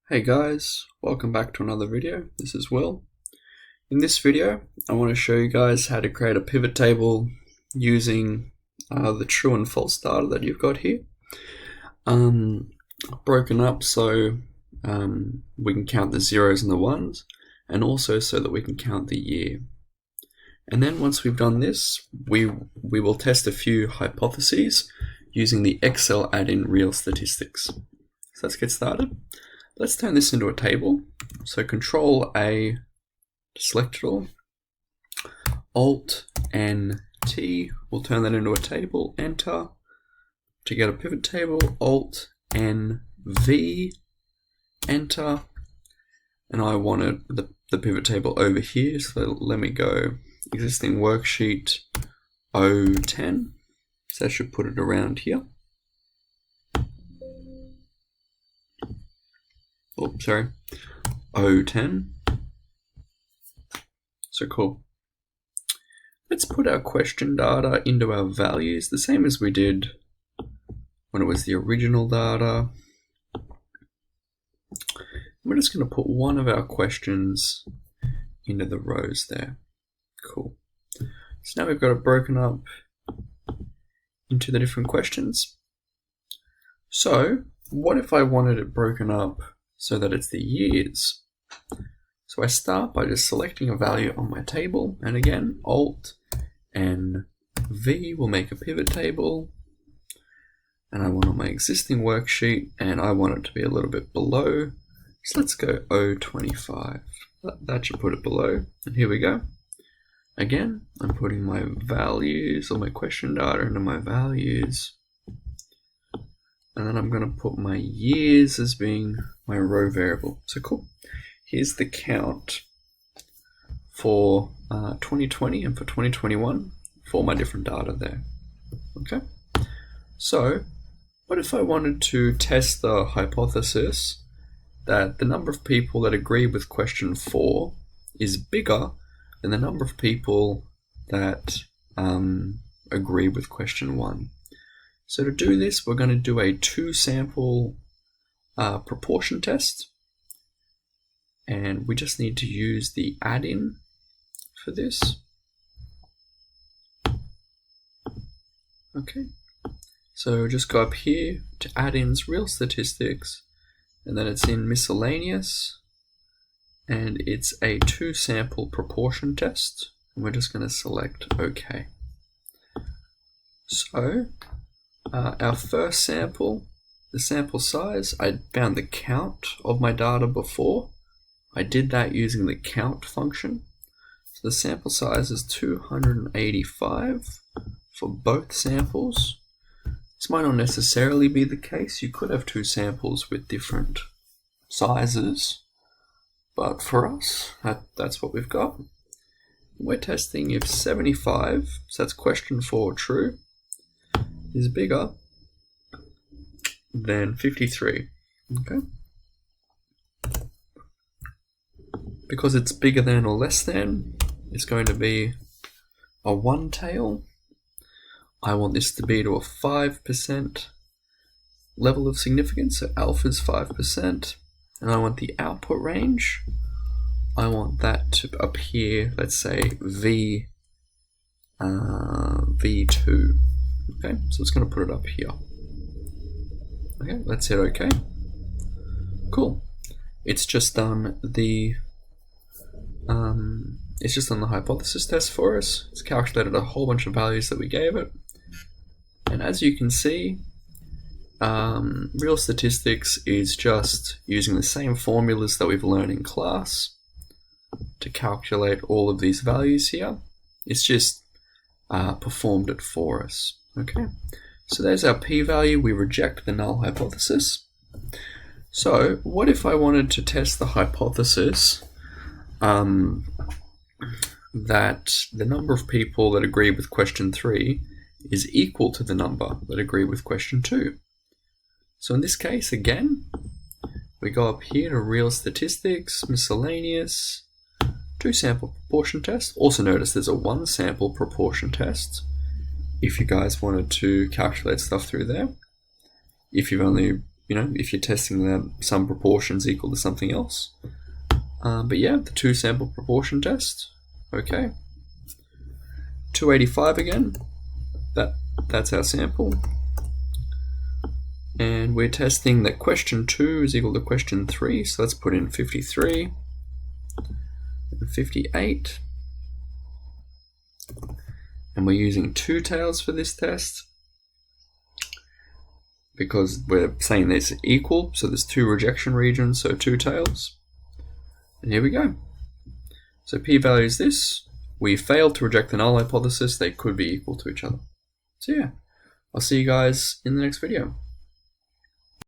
Hey guys, welcome back to another video. This is Will. In this video, I want to show you guys how to create a pivot table using the true and false data that you've got here. Broken up so we can count the zeros and the ones, and also so that we can count the year. And then once we've done this, we will test a few hypotheses using the Excel add-in RealStatistics. So let's get started. Let's turn this into a table. So Control A to select it all. Alt N T will turn that into a table. Enter to get a pivot table. Alt N V. Enter. And I wanted the pivot table over here. So let me go existing worksheet 010. So I should put it around here. Oh, sorry, 010. So cool. Let's put our question data into our values, the same as we did when it was the original data. We're just going to put one of our questions into the rows there. Cool. So now we've got it broken up into the different questions. So what if I wanted it broken up so that it's the years? So I start by just selecting a value on my table, and again, Alt and V will make a pivot table, and I want on my existing worksheet, and I want it to be a little bit below, so let's go 025. That should put it below, and here we go. Again, I'm putting my values or my question data into my values. And then I'm going to put my years as being my row variable. So cool. Here's the count for 2020 and for 2021 for my different data there. Okay. So what if I wanted to test the hypothesis that the number of people that agree with question 4 is bigger than the number of people that agree with question 1? So to do this, we're going to do a 2-sample proportion test, and we just need to use the add-in for this. Okay, so just go up here to add-ins, RealStatistics, and then it's in miscellaneous, and it's a 2-sample proportion test, and we're just going to select OK. So our first sample, the sample size, I found the count of my data before. I did that using the count function. So the sample size is 285 for both samples. This might not necessarily be the case. You could have 2 samples with different sizes, but for us, that's what we've got. We're testing if 75, so that's question 4 true, is bigger than 53. Okay. Because it's bigger than or less than, it's going to be a 1 tail. I want this to be to a 5% level of significance, so alpha is 5%, and I want the output range. I want that to appear, let's say V2. Okay, so it's going to put it up here. Okay, let's hit OK. Cool. It's just done the hypothesis test for us. It's calculated a whole bunch of values that we gave it, and as you can see, RealStatistics is just using the same formulas that we've learned in class to calculate all of these values here. It's just performed it for us. Okay, so there's our p-value. We reject the null hypothesis. So what if I wanted to test the hypothesis that the number of people that agree with question 3 is equal to the number that agree with question 2? So in this case, again, we go up here to RealStatistics, miscellaneous, 2-sample proportion test. Also notice there's a 1-sample proportion test if you guys wanted to calculate stuff through there. If you've only if you're testing that some proportions equal to something else. But yeah, the two sample proportion test. Okay. 285 again. That's our sample. And we're testing that question 2 is equal to question 3. So let's put in 53 and 58. And we're using two tails for this test because we're saying these are equal. So there's two rejection regions, so two tails. And here we go. So p-value is this. We failed to reject the null hypothesis. They could be equal to each other. So yeah, I'll see you guys in the next video.